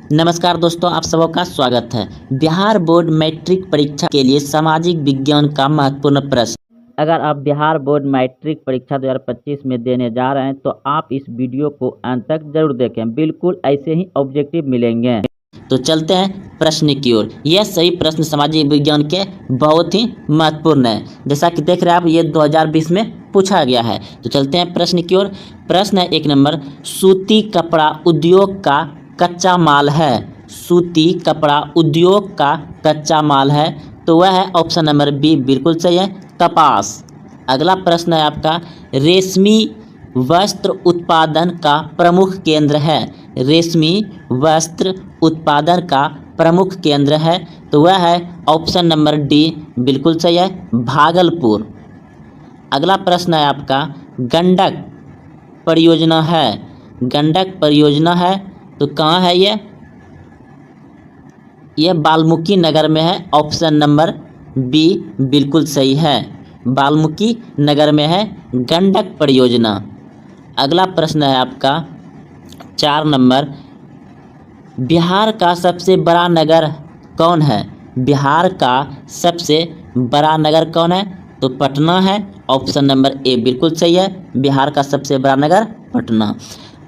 नमस्कार दोस्तों, आप सबका स्वागत है। बिहार बोर्ड मैट्रिक परीक्षा के लिए सामाजिक विज्ञान का महत्वपूर्ण प्रश्न। अगर आप बिहार बोर्ड मैट्रिक परीक्षा 2025 में देने जा रहे हैं तो आप इस वीडियो को अंत तक जरूर देखें, बिल्कुल ऐसे ही ऑब्जेक्टिव मिलेंगे। तो चलते हैं प्रश्न की ओर। यह सही प्रश्न सामाजिक विज्ञान के बहुत ही महत्वपूर्ण है, जैसा कि देख रहे हैं आप, ये 2020 में पूछा गया है। तो चलते हैं प्रश्न की ओर। प्रश्न है 1 नंबर, सूती कपड़ा उद्योग का कच्चा माल है। सूती कपड़ा उद्योग का कच्चा माल है, तो वह है ऑप्शन नंबर बी, बिल्कुल सही है, कपास। अगला प्रश्न है आपका, रेशमी वस्त्र उत्पादन का प्रमुख केंद्र है। रेशमी वस्त्र उत्पादन का प्रमुख केंद्र है, तो वह है ऑप्शन नंबर डी, बिल्कुल सही है, भागलपुर। अगला प्रश्न है आपका, गंडक परियोजना है। गंडक परियोजना है, तो कहाँ है ये? यह वाल्मीकि नगर में है, ऑप्शन नंबर बी, बिल्कुल सही है, वाल्मीकि नगर में है गंडक परियोजना। अगला प्रश्न है आपका 4 नंबर, बिहार का सबसे बड़ा नगर कौन है? बिहार का सबसे बड़ा नगर कौन है? तो पटना है, ऑप्शन नंबर ए, बिल्कुल सही है, बिहार का सबसे बड़ा नगर पटना।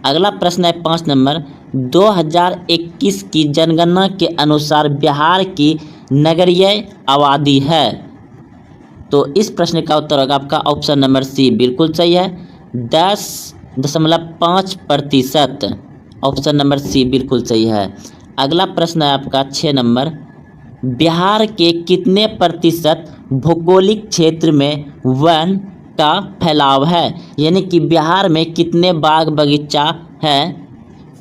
अगला प्रश्न है 5 नंबर, 2021 की जनगणना के अनुसार बिहार की नगरीय आबादी है। तो इस प्रश्न का उत्तर होगा आपका ऑप्शन नंबर सी, बिल्कुल सही है, 10.5%, ऑप्शन नंबर सी बिल्कुल सही है। अगला प्रश्न है आपका 6 नंबर, बिहार के कितने प्रतिशत भौगोलिक क्षेत्र में वन का फैलाव है? यानी कि बिहार में कितने बाग बगीचा है?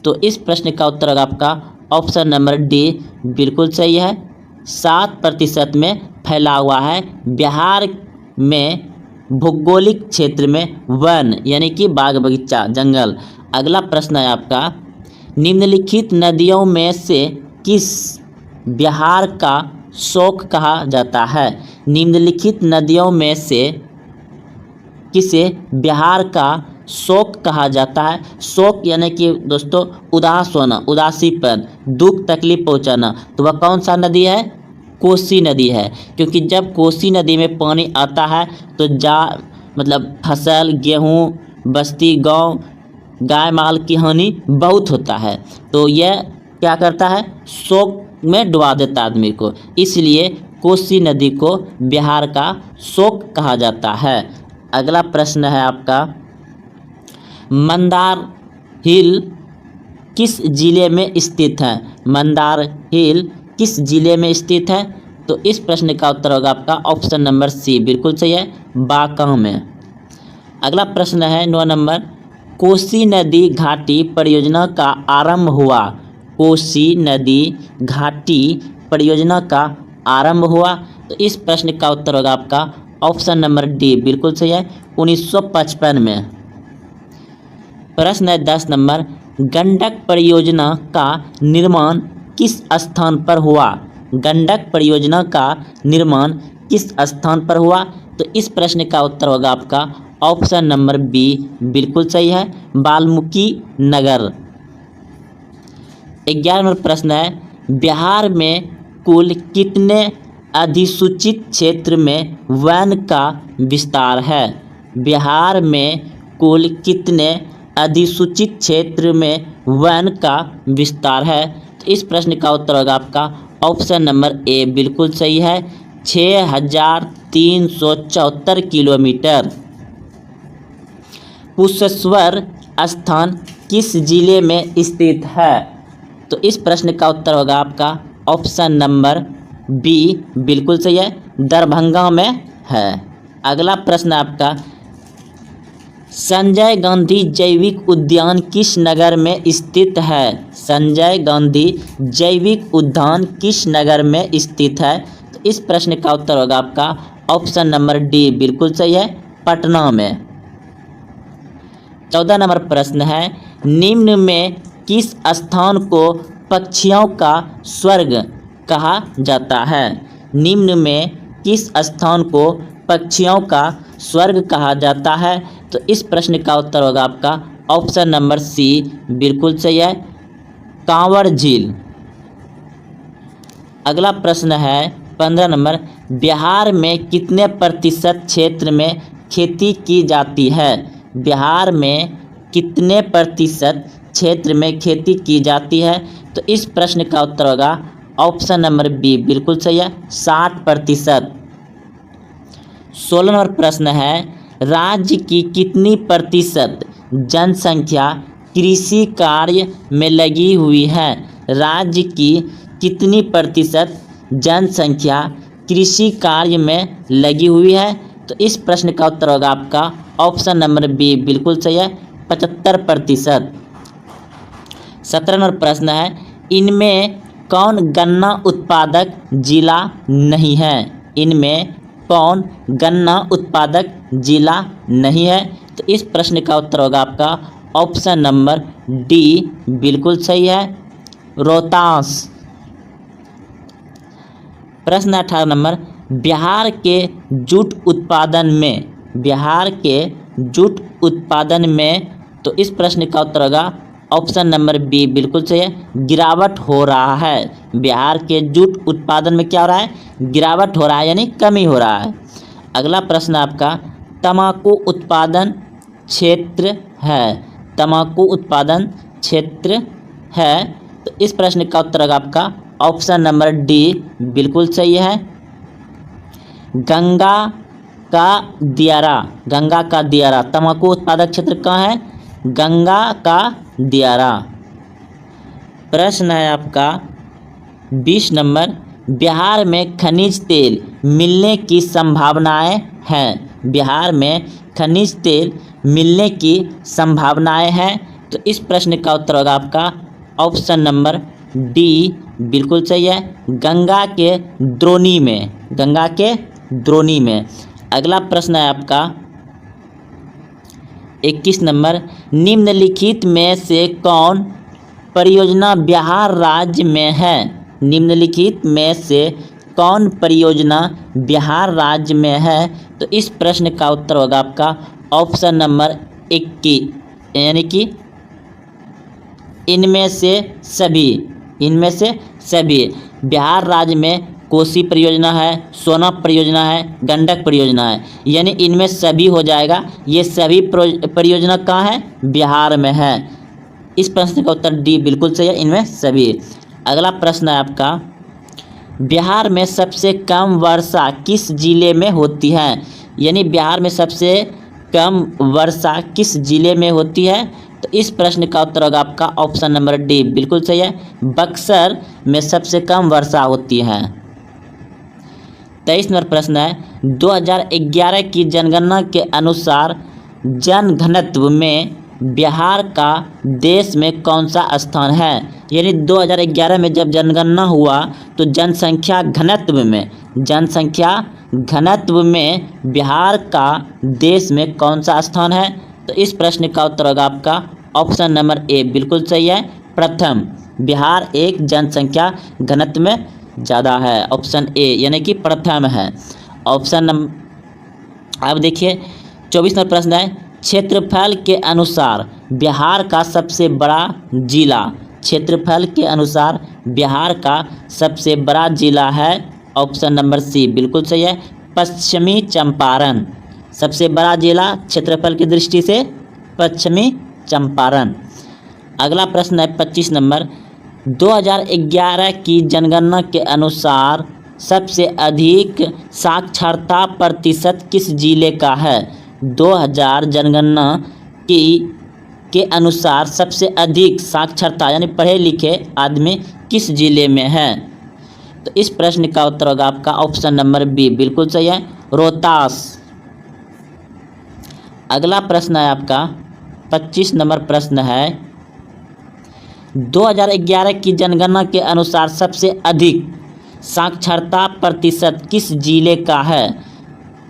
तो इस प्रश्न का उत्तर होगा आपका ऑप्शन नंबर डी, बिल्कुल सही है, 7% में फैला हुआ है बिहार में भौगोलिक क्षेत्र में वन, यानी कि बाग बगीचा, जंगल। अगला प्रश्न है आपका, निम्नलिखित नदियों में से किस बिहार का शोक कहा जाता है? निम्नलिखित नदियों में से किसे बिहार का शोक कहा जाता है? शोक यानी कि दोस्तों उदास होना, उदासीपन, दुख तकलीफ पहुंचाना, तो वह कौन सा नदी है? कोसी नदी है, क्योंकि जब कोसी नदी में पानी आता है तो मतलब फसल, गेहूँ, बस्ती, गांव, गाय माल की हानि बहुत होता है, तो यह क्या करता है? शोक में डुबा देता आदमी को, इसलिए कोसी नदी को बिहार का शोक कहा जाता है। अगला प्रश्न है आपका, मंदार हिल किस जिले में स्थित है? मंदार हिल किस जिले में स्थित है? तो इस प्रश्न का उत्तर होगा आपका ऑप्शन नंबर सी, बिल्कुल सही है, बांका में। अगला प्रश्न है 9 नंबर, कोसी नदी घाटी परियोजना का आरंभ हुआ। कोसी नदी घाटी परियोजना का आरंभ हुआ, तो इस प्रश्न का उत्तर होगा आपका ऑप्शन नंबर डी, बिल्कुल सही है, 1955 में। प्रश्न है 10 नंबर, गंडक परियोजना का निर्माण किस स्थान पर हुआ? गंडक परियोजना का निर्माण किस स्थान पर हुआ? तो इस प्रश्न का उत्तर होगा आपका ऑप्शन नंबर बी, बिल्कुल सही है, वाल्मीकि नगर। 11 नंबर प्रश्न है, बिहार में कुल कितने अधिसूचित क्षेत्र में वन का विस्तार है? बिहार में कुल कितने अधिसूचित क्षेत्र में वन का विस्तार है? तो इस प्रश्न का उत्तर होगा आपका ऑप्शन नंबर ए, बिल्कुल सही है, 6374 किलोमीटर। कुशेश्वर स्थान किस जिले में स्थित है? तो इस प्रश्न का उत्तर होगा आपका ऑप्शन नंबर बी, बिल्कुल सही है, दरभंगा में है। अगला प्रश्न आपका, संजय गांधी जैविक उद्यान किस नगर में स्थित है? संजय गांधी जैविक उद्यान किस नगर में स्थित है? तो इस प्रश्न का उत्तर होगा आपका ऑप्शन नंबर डी, बिल्कुल सही है, पटना में। 14 नंबर प्रश्न है, निम्न में किस स्थान को पक्षियों का स्वर्ग कहा जाता है? निम्न में किस स्थान को पक्षियों का स्वर्ग कहा जाता है? तो इस प्रश्न का उत्तर होगा आपका ऑप्शन नंबर सी, बिल्कुल सही है, कांवर झील। अगला प्रश्न है 15 नंबर, बिहार में कितने प्रतिशत क्षेत्र में खेती की जाती है? बिहार में कितने प्रतिशत क्षेत्र में खेती की जाती है? तो इस प्रश्न का उत्तर होगा ऑप्शन नंबर बी, बिल्कुल सही है, 60%। 16 नंबर प्रश्न है, राज्य की कितनी प्रतिशत जनसंख्या कृषि कार्य में लगी हुई है? राज्य की कितनी प्रतिशत जनसंख्या कृषि कार्य में लगी हुई है? तो इस प्रश्न का उत्तर होगा आपका ऑप्शन नंबर बी, बिल्कुल सही है, 75%। 17 नंबर प्रश्न है, इनमें कौन गन्ना उत्पादक जिला नहीं है? इनमें कौन गन्ना उत्पादक जिला नहीं है? तो इस प्रश्न का उत्तर होगा आपका ऑप्शन नंबर डी, बिल्कुल सही है, रोहतास। प्रश्न 18 नंबर, बिहार के जूट उत्पादन में तो इस प्रश्न का उत्तर होगा ऑप्शन नंबर बी, बिल्कुल सही है, गिरावट हो रहा है। बिहार के जूट उत्पादन में क्या हो रहा है? गिरावट हो रहा है, यानी कमी हो रहा है। अगला प्रश्न आपका तंबाकू उत्पादन क्षेत्र है। तंबाकू उत्पादन क्षेत्र है, तो इस प्रश्न का उत्तर होगा आपका ऑप्शन नंबर डी, बिल्कुल सही है, गंगा का दियारा तंबाकू उत्पादक क्षेत्र कहाँ है? गंगा का दियारा। प्रश्न है आपका 20 नंबर, बिहार में खनिज तेल मिलने की संभावनाएं हैं। बिहार में खनिज तेल मिलने की संभावनाएं हैं, तो इस प्रश्न का उत्तर होगा आपका ऑप्शन नंबर डी, बिल्कुल सही है, गंगा के द्रोणी में। अगला प्रश्न है आपका 21 नंबर, निम्नलिखित में से कौन परियोजना बिहार राज्य में है? निम्नलिखित में से कौन परियोजना बिहार राज्य में है? तो इस प्रश्न का उत्तर होगा आपका ऑप्शन नंबर 21, यानी कि इनमें से सभी। बिहार राज्य में कोसी परियोजना है, सोना परियोजना है, गंडक परियोजना है, यानी इनमें सभी हो जाएगा। ये सभी परियोजना कहाँ है? बिहार में है। इस प्रश्न का उत्तर डी, बिल्कुल सही है, इनमें सभी। अगला प्रश्न है आपका, बिहार में सबसे कम वर्षा किस जिले में होती है? यानी बिहार में सबसे कम वर्षा किस जिले में होती है? तो इस प्रश्न का उत्तर होगा आपका ऑप्शन नंबर डी, बिल्कुल सही है, बक्सर में सबसे कम वर्षा होती है। 23 नंबर प्रश्न है, 2011 की जनगणना के अनुसार जनघनत्व में बिहार का देश में कौन सा स्थान है? यानी 2011 में जब जनगणना हुआ तो जनसंख्या घनत्व में बिहार का देश में कौन सा स्थान है? तो इस प्रश्न का उत्तर होगा आपका ऑप्शन नंबर ए, बिल्कुल सही है, प्रथम। बिहार एक जनसंख्या घनत्व में ज़्यादा है, ऑप्शन ए यानी कि प्रथम है। ऑप्शन नंबर अब देखिए 24 नंबर प्रश्न है, क्षेत्रफल के अनुसार बिहार का सबसे बड़ा जिला। क्षेत्रफल के अनुसार बिहार का सबसे बड़ा जिला है ऑप्शन नंबर सी, बिल्कुल सही है, पश्चिमी चंपारण। सबसे बड़ा जिला क्षेत्रफल की दृष्टि से पश्चिमी चंपारण। अगला प्रश्न है 25 नंबर, 2011 की जनगणना के अनुसार सबसे अधिक साक्षरता प्रतिशत किस जिले का है? 2000 जनगणना के अनुसार सबसे अधिक साक्षरता यानी पढ़े लिखे आदमी किस जिले में है? तो इस प्रश्न का उत्तर होगा आपका ऑप्शन नंबर बी, बिल्कुल सही है, रोहतास। अगला प्रश्न है आपका 25 नंबर प्रश्न है, 2011 की जनगणना के अनुसार सबसे अधिक साक्षरता प्रतिशत किस जिले का है?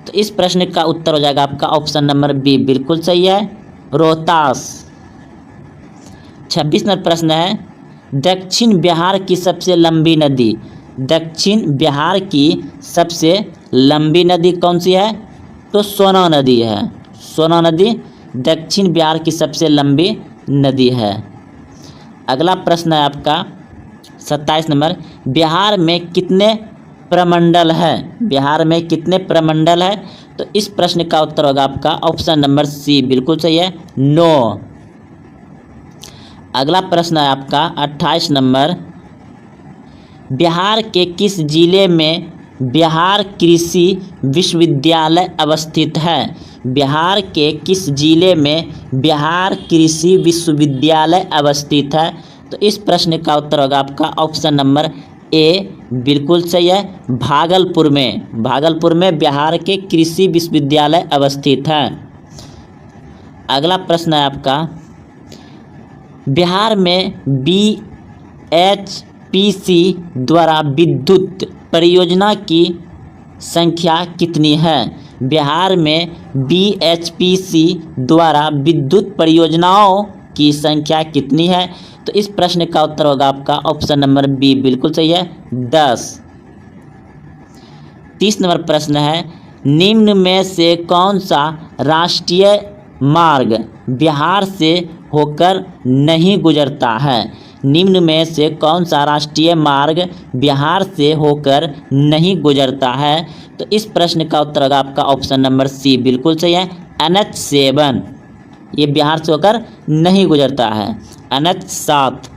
तो इस प्रश्न का उत्तर हो जाएगा आपका ऑप्शन नंबर बी, बिल्कुल सही है, रोहतास। 26 नंबर प्रश्न है, दक्षिण बिहार की सबसे लंबी नदी। दक्षिण बिहार की सबसे लंबी नदी कौन सी है? तो सोना नदी है। सोना नदी दक्षिण बिहार की सबसे लंबी नदी है। अगला प्रश्न है आपका 27 नंबर, बिहार में कितने प्रमंडल है? बिहार में कितने प्रमंडल है? तो इस प्रश्न का उत्तर होगा आपका ऑप्शन नंबर सी, बिल्कुल सही है, 9। अगला प्रश्न है आपका 28 नंबर, बिहार के किस जिले में बिहार कृषि विश्वविद्यालय अवस्थित है? बिहार के किस जिले में बिहार कृषि विश्वविद्यालय अवस्थित है? तो इस प्रश्न का उत्तर होगा आपका ऑप्शन नंबर ए, बिल्कुल सही है, भागलपुर में। भागलपुर में बिहार के कृषि विश्वविद्यालय अवस्थित है। अगला प्रश्न है आपका, बिहार में BHPC द्वारा विद्युत परियोजना की संख्या कितनी है? बिहार में BHPC द्वारा विद्युत परियोजनाओं की संख्या कितनी है? तो इस प्रश्न का उत्तर होगा आपका ऑप्शन नंबर बी, बिल्कुल सही है, 10। 30 नंबर प्रश्न है, निम्न में से कौन सा राष्ट्रीय मार्ग बिहार से होकर नहीं गुजरता है? निम्न में से कौन सा राष्ट्रीय मार्ग बिहार से होकर नहीं गुजरता है? तो इस प्रश्न का उत्तर होगा आपका ऑप्शन नंबर सी, बिल्कुल सही है, NH7। ये बिहार से होकर नहीं गुजरता है। NH7।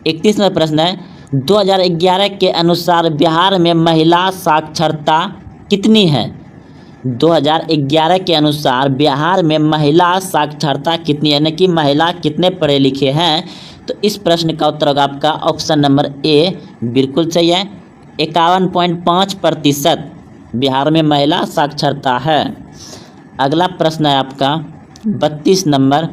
31 नंबर प्रश्न है, 2011 के अनुसार बिहार में महिला साक्षरता कितनी है? 2011 के अनुसार बिहार में महिला साक्षरता कितनी है, यानी कि महिला कितने पढ़े लिखे हैं? तो इस प्रश्न का उत्तर होगा आपका ऑप्शन नंबर ए, बिल्कुल सही है, 51.5% बिहार में महिला साक्षरता है। अगला प्रश्न है आपका 32 नंबर,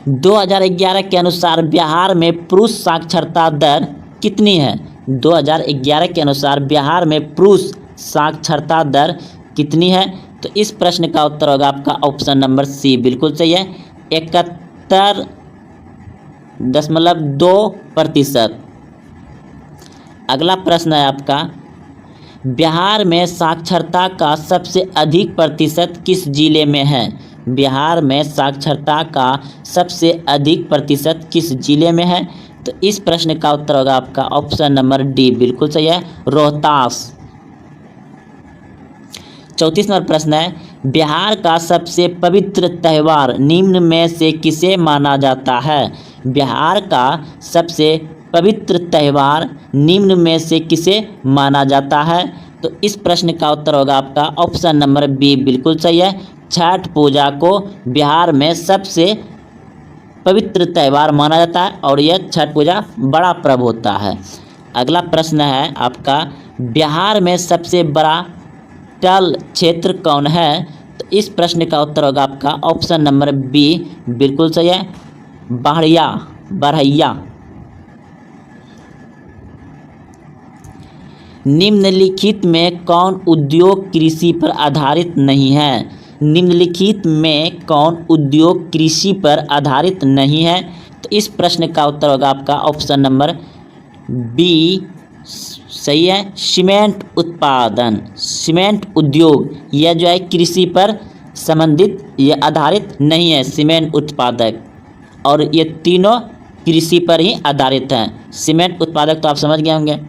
2011 के अनुसार बिहार में पुरुष साक्षरता दर कितनी है? 2011 के अनुसार बिहार में पुरुष साक्षरता दर कितनी है? तो इस प्रश्न का उत्तर होगा आपका ऑप्शन नंबर सी, बिल्कुल सही है, 71.2%। अगला प्रश्न है आपका, बिहार में साक्षरता का सबसे अधिक प्रतिशत किस जिले में है? बिहार में साक्षरता का सबसे अधिक प्रतिशत किस जिले में है? तो इस प्रश्न का उत्तर होगा आपका ऑप्शन नंबर डी, बिल्कुल सही है, रोहतास। 34 नंबर प्रश्न है, बिहार का सबसे पवित्र त्यौहार निम्न में से किसे माना जाता है? बिहार का सबसे पवित्र त्यौहार निम्न में से किसे माना जाता है? तो इस प्रश्न का उत्तर होगा आपका ऑप्शन नंबर बी, बिल्कुल सही है, छठ पूजा को बिहार में सबसे पवित्र त्यौहार माना जाता है और यह छठ पूजा बड़ा पर्व होता है। अगला प्रश्न है आपका, बिहार में सबसे बड़ा तल क्षेत्र कौन है? तो इस प्रश्न का उत्तर होगा आपका ऑप्शन नंबर बी, बिल्कुल सही है, बढ़ैया। निम्नलिखित में कौन उद्योग कृषि पर आधारित नहीं है? निम्नलिखित में कौन उद्योग कृषि पर आधारित नहीं है? तो इस प्रश्न का उत्तर होगा आपका ऑप्शन नंबर बी, सही है, सीमेंट उत्पादन, सीमेंट उद्योग, यह जो है कृषि पर संबंधित, यह आधारित नहीं है, सीमेंट उत्पादक, और ये तीनों कृषि पर ही आधारित हैं। सीमेंट उत्पादक तो आप समझ गए होंगे,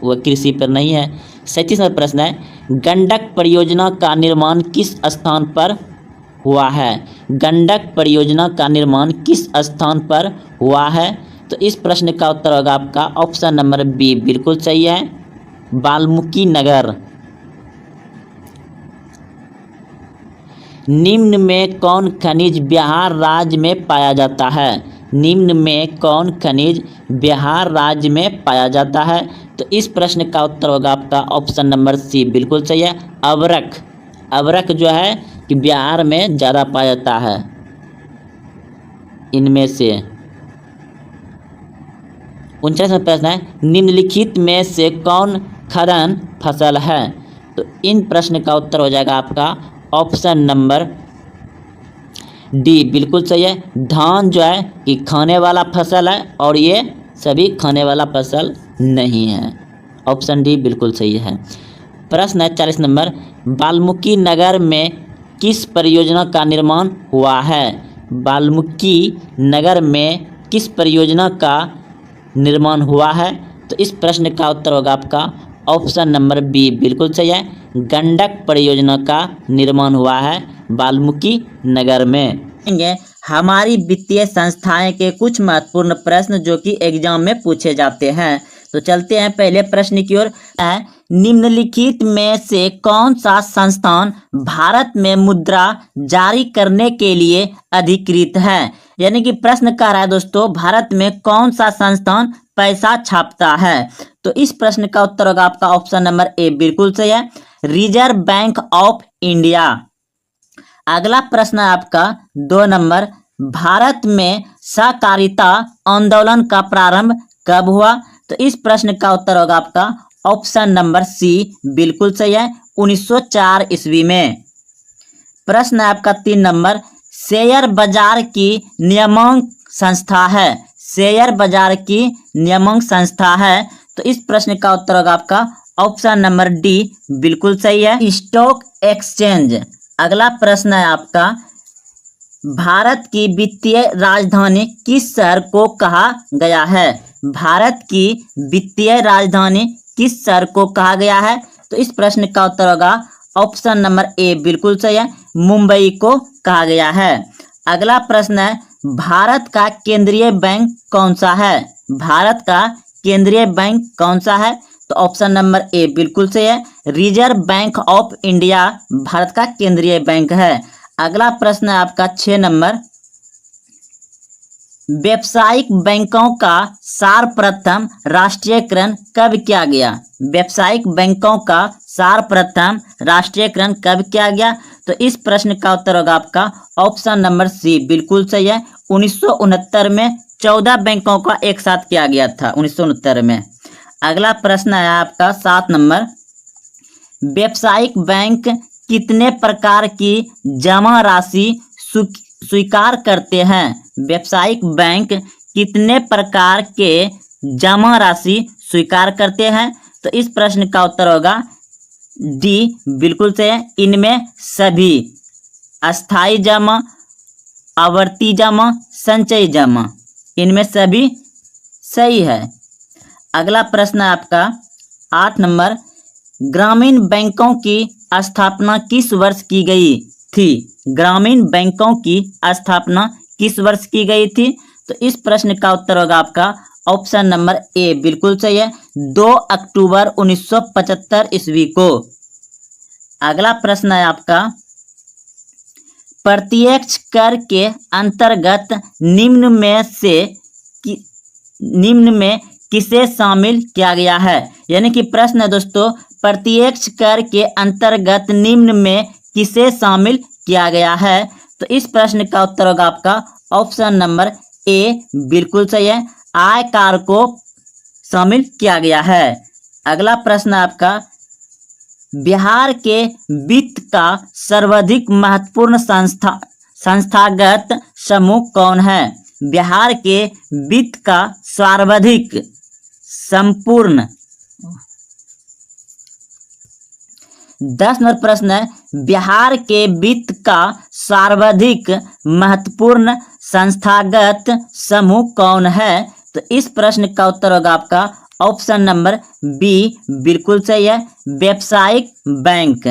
वह कृषि पर नहीं है। 37 नंबर प्रश्न है, गंडक परियोजना का निर्माण किस स्थान पर हुआ है? गंडक परियोजना का निर्माण किस स्थान पर हुआ है? तो इस प्रश्न का उत्तर होगा आपका ऑप्शन नंबर बी, बिल्कुल सही है, वाल्मीकि नगर। निम्न में कौन खनिज बिहार राज्य में पाया जाता है? निम्न में कौन खनिज बिहार राज्य में पाया जाता है? तो इस प्रश्न का उत्तर होगा आपका ऑप्शन नंबर सी, बिल्कुल सही है, अबरख। अबरख जो है कि बिहार में ज़्यादा पाया जाता है इनमें से। 49वां प्रश्न है, निम्नलिखित में से कौन खनन फसल है? तो इन प्रश्न का उत्तर हो जाएगा आपका ऑप्शन नंबर डी, बिल्कुल सही है, धान जो है कि खाने वाला फसल है और ये सभी खाने वाला फसल नहीं है। ऑप्शन डी बिल्कुल सही है। प्रश्न है 40 नंबर, वाल्मीकि नगर में किस परियोजना का निर्माण हुआ है? वाल्मीकि नगर में किस परियोजना का निर्माण हुआ है? तो इस प्रश्न का उत्तर होगा आपका ऑप्शन नंबर बी बिल्कुल सही है। गंडक परियोजना का निर्माण हुआ है वाल्मीकि नगर में। हमारी वित्तीय संस्थाएं के कुछ महत्वपूर्ण प्रश्न जो कि एग्जाम में पूछे जाते हैं। तो चलते हैं पहले प्रश्न की ओर। निम्नलिखित में से कौन सा संस्थान भारत में मुद्रा जारी करने के लिए अधिकृत है? यानी कि प्रश्न कह रहा है दोस्तों, भारत में कौन सा संस्थान पैसा छापता है? तो इस प्रश्न का उत्तर होगा आपका ऑप्शन नंबर ए बिल्कुल सही है, रिजर्व बैंक ऑफ इंडिया। अगला प्रश्न है आपका 2 नंबर, भारत में सहकारिता आंदोलन का प्रारंभ कब हुआ? तो इस प्रश्न का उत्तर होगा आपका ऑप्शन नंबर सी बिल्कुल सही है, 1904 ईस्वी में। प्रश्न है आपका 3 नंबर, शेयर बाजार की नियामक संस्था है, शेयर बाजार की नियामक संस्था है। तो इस प्रश्न का उत्तर होगा आपका ऑप्शन नंबर डी बिल्कुल सही है, स्टॉक एक्सचेंज। अगला प्रश्न है आपका, भारत की वित्तीय राजधानी किस शहर को कहा गया है? भारत की वित्तीय राजधानी किस शहर को कहा गया है? तो इस प्रश्न का उत्तर होगा ऑप्शन नंबर ए बिल्कुल सही है, मुंबई को कहा गया है। अगला प्रश्न है, भारत का केंद्रीय बैंक कौन सा है? भारत का केंद्रीय बैंक कौन सा है? तो ऑप्शन नंबर ए बिल्कुल सही है, reserve bank of India Bharat का केंद्रीय बैंक है। अगला प्रश्न है आपका 6 नंबर, व्यावसायिक बैंकों का सर्वप्रथम राष्ट्रीयकरण कब किया गया? व्यावसायिक बैंकों का सर्वप्रथम राष्ट्रीयकरण कब किया गया? तो इस प्रश्न का उत्तर होगा आपका ऑप्शन नंबर सी बिल्कुल सही है, 1969 में 14 बैंकों का एक साथ किया गया था 1969 में। अगला प्रश्न है आपका 7 नंबर, व्यावसायिक बैंक कितने प्रकार की जमा राशि स्वीकार करते हैं? व्यावसायिक बैंक कितने प्रकार के जमा राशि स्वीकार करते हैं? तो इस प्रश्न का उत्तर होगा डी बिल्कुल सही है, इनमें सभी, अस्थाई जमा, आवर्ती जमा, संचयी जमा, इनमें सभी सही है। अगला प्रश्न है आपका 8 नंबर, ग्रामीण बैंकों की स्थापना किस वर्ष की गई थी? ग्रामीण बैंकों की स्थापना किस वर्ष की गई थी? तो इस प्रश्न का उत्तर होगा आपका ऑप्शन नंबर ए बिल्कुल सही है, 2 अक्टूबर 1975 ईस्वी को। अगला प्रश्न है आपका, प्रत्यक्ष कर के अंतर्गत निम्न में किसे शामिल किया गया है? यानी कि प्रश्न है दोस्तों, प्रत्यक्ष कर के अंतर्गत निम्न में किसे शामिल किया गया है? तो इस प्रश्न का उत्तर होगा आपका ऑप्शन नंबर ए बिल्कुल सही है, आयकर को शामिल किया गया है। अगला प्रश्न आपका, बिहार के वित्त का सर्वाधिक महत्वपूर्ण संस्थागत समूह कौन है? बिहार के वित्त का सर्वाधिक संपूर्ण 10 नंबर प्रश्न है, बिहार के वित्त का सर्वाधिक महत्वपूर्ण संस्थागत समूह कौन है? तो इस प्रश्न का उत्तर होगा आपका ऑप्शन नंबर बी बिल्कुल सही है, व्यावसायिक बैंक।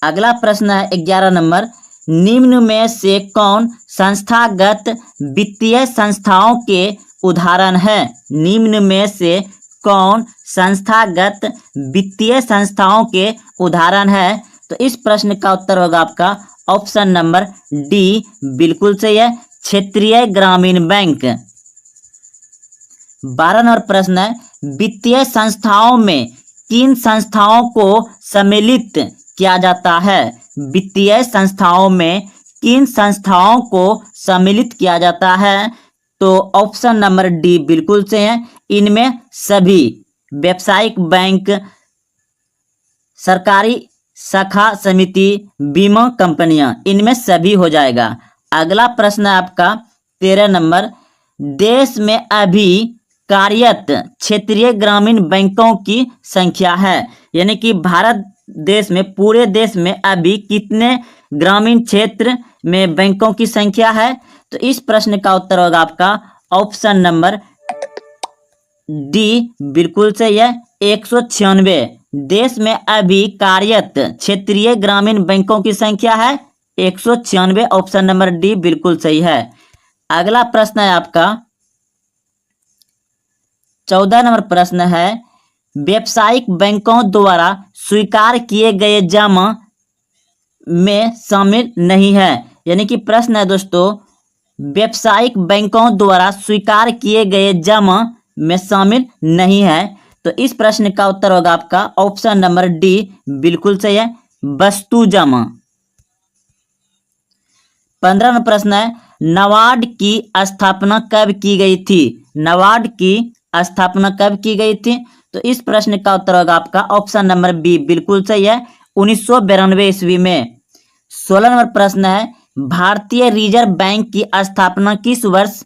अगला प्रश्न है 11 नंबर, निम्न में से कौन संस्थागत वित्तीय संस्थाओं के उदाहरण है? निम्न में से कौन संस्थागत वित्तीय संस्थाओं के उदाहरण है? तो इस प्रश्न का उत्तर होगा आपका ऑप्शन नंबर डी बिल्कुल सही है, क्षेत्रीय ग्रामीण बैंक। 12 नंबर प्रश्न है, वित्तीय संस्थाओं में किन संस्थाओं को सम्मिलित किया जाता है? वित्तीय संस्थाओं में किन संस्थाओं को सम्मिलित किया जाता है? तो ऑप्शन नंबर डी बिल्कुल सही है, इनमें सभी, व्यावसायिक बैंक, सरकारी शाखा समिति, बीमा कंपनियां, इनमें सभी हो जाएगा। अगला प्रश्न है आपका 13 नंबर, देश में अभी कार्यरत क्षेत्रीय ग्रामीण बैंकों की संख्या है? यानी कि भारत देश में, पूरे देश में अभी कितने ग्रामीण क्षेत्र में बैंकों की संख्या है? तो इस प्रश्न का उत्तर होगा आपका ऑप्शन नंबर डी बिल्कुल सही है, 196। देश में अभी कार्यरत क्षेत्रीय ग्रामीण बैंकों की संख्या है 196। ऑप्शन नंबर डी बिल्कुल सही है। अगला प्रश्न है आपका 14 नंबर प्रश्न है, व्यावसायिक बैंकों द्वारा स्वीकार किए गए जमा में शामिल नहीं है। यानी कि प्रश्न है दोस्तों, व्यावसायिक बैंकों द्वारा स्वीकार किए गए जमा में शामिल नहीं है। तो इस प्रश्न का उत्तर होगा आपका ऑप्शन नंबर डी बिल्कुल सही है, वस्तु जमा। 15 नंबर प्रश्न है, नाबार्ड की स्थापना कब की गई थी? नाबार्ड की स्थापना कब की गई थी? तो इस प्रश्न का उत्तर होगा आपका ऑप्शन नंबर बी बिल्कुल सही है, 1992 ईस्वी में। 16 नंबर प्रश्न है, भारतीय रिजर्व बैंक की स्थापना किस वर्ष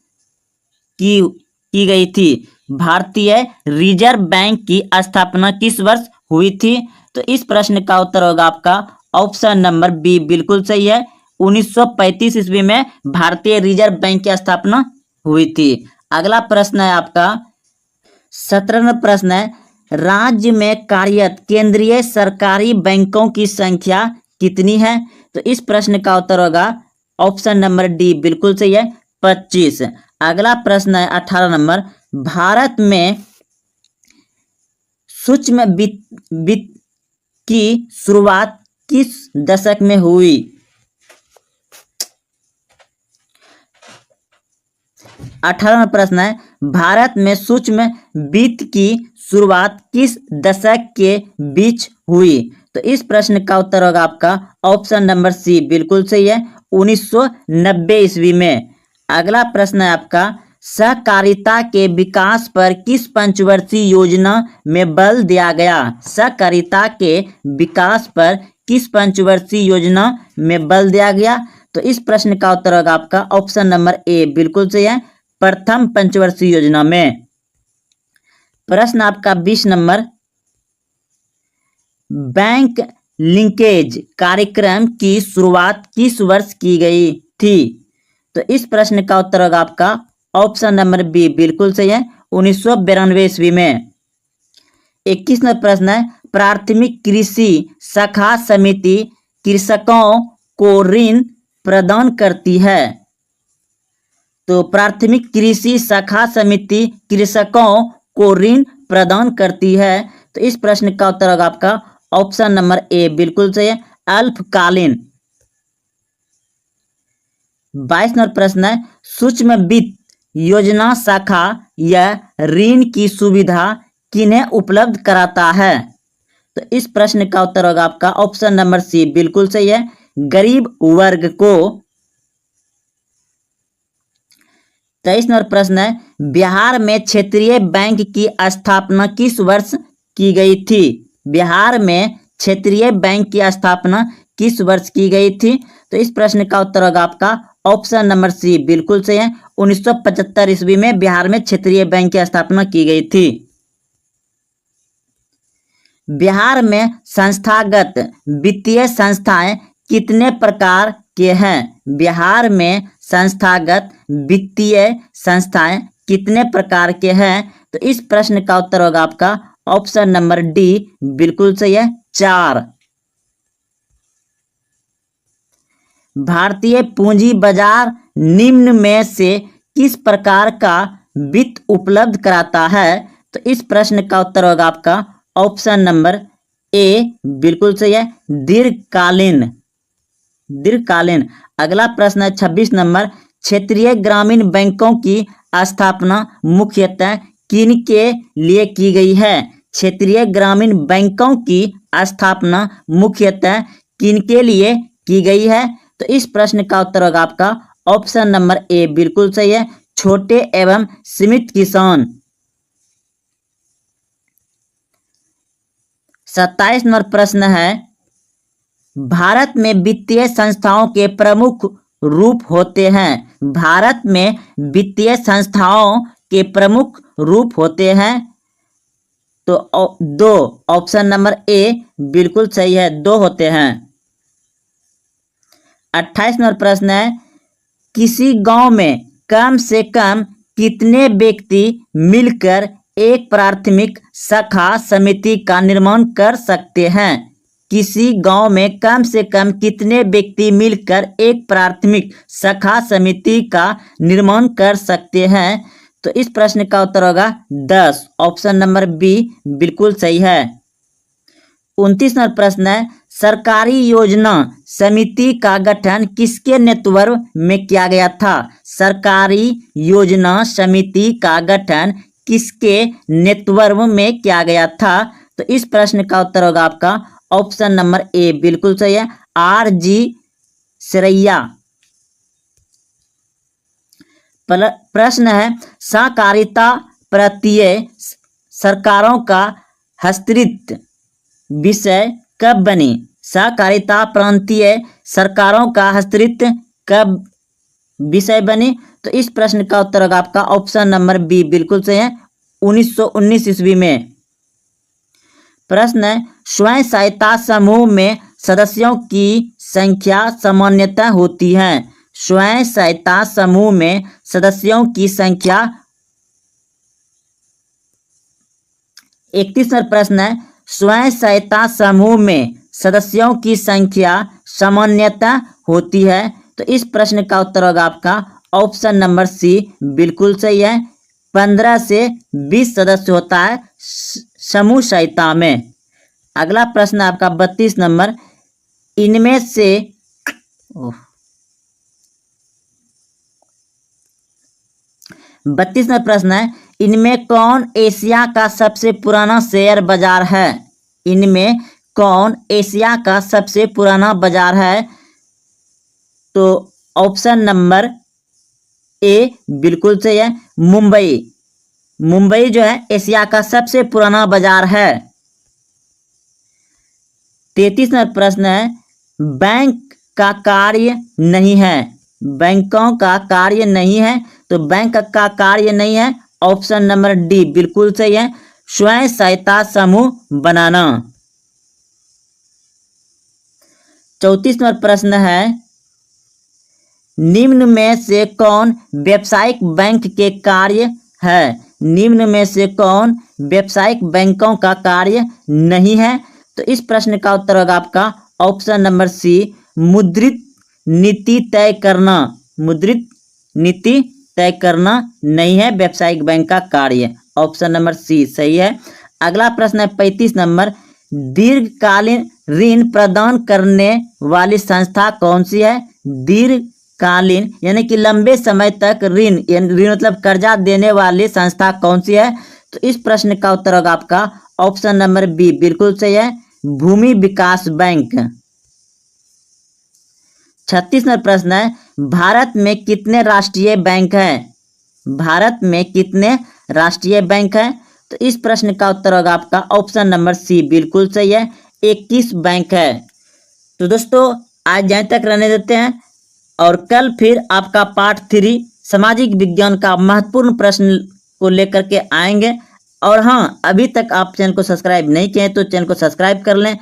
की गई थी? भारतीय रिजर्व बैंक की स्थापना किस वर्ष हुई थी? तो इस प्रश्न का उत्तर होगा आपका ऑप्शन नंबर बी बिल्कुल सही है, 1935 ईस्वी में भारतीय रिजर्व बैंक की स्थापना हुई थी। अगला प्रश्न है आपका 17 नंबर प्रश्न है, राज्य में कार्यरत केंद्रीय सरकारी बैंकों की संख्या कितनी है? तो इस प्रश्न का उत्तर होगा ऑप्शन नंबर डी बिल्कुल सही है, 25। अगला प्रश्न है 18 नंबर, भारत में सूक्ष्म वित्त की शुरुआत किस दशक में हुई? 18वां प्रश्न है, भारत में सूक्ष्म वित्त की शुरुआत किस दशक के बीच हुई? तो इस प्रश्न का उत्तर होगा आपका ऑप्शन नंबर सी बिल्कुल सही है, 1990 ईस्वी में। अगला प्रश्न है आपका, सहकारिता के विकास पर किस पंचवर्षीय योजना में बल दिया गया? सहकारिता के विकास पर किस पंचवर्षीय योजना में बल दिया गया? तो इस प्रश्न का उत्तर होगा आपका ऑप्शन नंबर ए बिल्कुल सही है, प्रथम पंचवर्षीय योजना में। प्रश्न आपका 20 नंबर, बैंक लिंकेज कार्यक्रम की शुरुआत किस वर्ष की गई थी? तो इस प्रश्न का उत्तर होगा आपका ऑप्शन नंबर बी बिल्कुल सही है, 1992 ईस्वी में। 21 नंबर प्रश्न है, प्राथमिक कृषि शाखा समिति कृषकों को ऋण प्रदान करती है। तो प्राथमिक कृषि शाखा समिति कृषकों को ऋण प्रदान करती है। तो इस प्रश्न का उत्तर होगा आपका ऑप्शन नंबर ए बिल्कुल सही है, अल्पकालीन। 22 नंबर प्रश्न है, सूक्ष्म वित्त योजना शाखा यह ऋण की सुविधा किन्हें उपलब्ध कराता है? तो इस प्रश्न का उत्तर होगा आपका ऑप्शन नंबर सी बिल्कुल सही है, गरीब वर्ग को। 23 नंबर प्रश्न है, बिहार में क्षेत्रीय बैंक की स्थापना किस वर्ष की गई थी? बिहार में क्षेत्रीय बैंक की स्थापना किस वर्ष की गई थी? तो इस प्रश्न का उत्तर होगा आपका ऑप्शन नंबर सी बिल्कुल सही है, 1975 ईस्वी में बिहार में क्षेत्रीय बैंक की स्थापना की गई थी। बिहार में संस्थागत वित्तीय संस्थाएं कितने प्रकार के हैं? बिहार में संस्थागत वित्तीय संस्थाएं कितने प्रकार के हैं? तो इस प्रश्न का उत्तर होगा आपका ऑप्शन नंबर डी बिल्कुल सही है, 4। भारतीय पूंजी बाजार निम्न में से किस प्रकार का वित्त उपलब्ध कराता है? तो इस प्रश्न का उत्तर होगा आपका ऑप्शन नंबर ए बिल्कुल सही है, दीर्घकालीन। दीर्घकालीन। अगला प्रश्न है 26 नंबर, क्षेत्रीय ग्रामीण बैंकों की स्थापना मुख्यतः किनके लिए की गई है? क्षेत्रीय ग्रामीण बैंकों की स्थापना मुख्यतः किनके लिए की गई है? तो इस प्रश्न का उत्तर होगा आपका ऑप्शन नंबर ए बिल्कुल सही है, छोटे एवं सीमित किसान। 27 नंबर प्रश्न है, भारत में वित्तीय संस्थाओं के प्रमुख रूप होते हैं। भारत में वित्तीय संस्थाओं के प्रमुख रूप होते हैं। तो दो, ऑप्शन नंबर ए बिल्कुल सही है, 2 होते हैं। 28 नंबर प्रश्न है, किसी गांव में कम से कम कितने व्यक्ति मिलकर एक प्राथमिक शाखा समिति का निर्माण कर सकते हैं? किसी गांव में कम से कम कितने व्यक्ति मिलकर एक प्राथमिक शाखा समिति का निर्माण कर सकते हैं? तो इस प्रश्न का उत्तर होगा 10। ऑप्शन नंबर बी बिल्कुल सही है। 29 नंबर प्रश्न है, सरकारी योजना समिति का गठन किसके नेतृत्व में किया गया था? सरकारी योजना समिति का गठन किसके नेतृत्व में किया गया था? तो इस प्रश्न का उत्तर होगा आपका ऑप्शन नंबर ए बिल्कुल सही है, R.G. सरैया। प्रश्न है, सहकारिता प्रांतीय सरकारों का हस्तांतरित विषय कब बनी? सहकारिता प्रांतीय सरकारों का हस्तांतरित कब विषय बनी? तो इस प्रश्न का उत्तर होगा आपका ऑप्शन नंबर बी बिल्कुल सही है, 1919 ईस्वी में। प्रश्न है, स्वयं सहायता समूह में सदस्यों की संख्या सामान्यतः होती है। स्वयं सहायता समूह में सदस्यों की संख्या 31 नंबर प्रश्न है, स्वयं सहायता समूह में सदस्यों की संख्या सामान्यतः होती है। तो इस प्रश्न का उत्तर होगा आपका ऑप्शन नंबर सी बिल्कुल सही है, 15 से 20 सदस्य होता है समूह सहायता में। अगला प्रश्न आपका 32 नंबर, इनमें से 32 नंबर प्रश्न है, इनमें कौन एशिया का सबसे पुराना शेयर बाजार है? इनमें कौन एशिया का सबसे पुराना बाजार है? तो ऑप्शन नंबर ए बिल्कुल सही है, मुंबई। मुंबई जो है एशिया का सबसे पुराना बाजार है। 33 नंबर प्रश्न है, बैंक का कार्य नहीं है। बैंकों का कार्य नहीं है, तो बैंक का कार्य नहीं है, ऑप्शन नंबर डी बिल्कुल सही है, स्वयं सहायता समूह बनाना। 34 नंबर प्रश्न है, निम्न में से कौन व्यावसायिक बैंक के कार्य है? निम्न में से कौन व्यावसायिक बैंकों का कार्य नहीं है? तो इस प्रश्न का उत्तर होगा आपका ऑप्शन नंबर सी, मुद्रित नीति तय करना। मुद्रित नीति तय करना नहीं है व्यावसायिक बैंक का कार्य, ऑप्शन नंबर सी सही है। अगला प्रश्न है 35 नंबर, दीर्घकालीन ऋण प्रदान करने वाली संस्था कौन सी है? दीर्घकालीन यानी कि लंबे समय तक ऋण मतलब कर्जा देने वाली संस्था कौन सी है? तो इस प्रश्न का उत्तर होगा आपका ऑप्शन नंबर बी बिल्कुल सही है, भूमि विकास बैंक। 36 नंबर प्रश्न है, भारत में कितने राष्ट्रीय बैंक हैं? भारत में कितने राष्ट्रीय बैंक हैं? तो इस प्रश्न का उत्तर होगा आपका ऑप्शन नंबर सी बिल्कुल सही है, 21 बैंक है। तो दोस्तों आज यहीं तक रहने देते हैं और कल फिर आपका पार्ट 3 सामाजिक विज्ञान का महत्वपूर्ण प्रश्न को लेकर के आएंगे। और हाँ, अभी तक आप चैनल को सब्सक्राइब नहीं किए तो चैनल को सब्सक्राइब कर लें।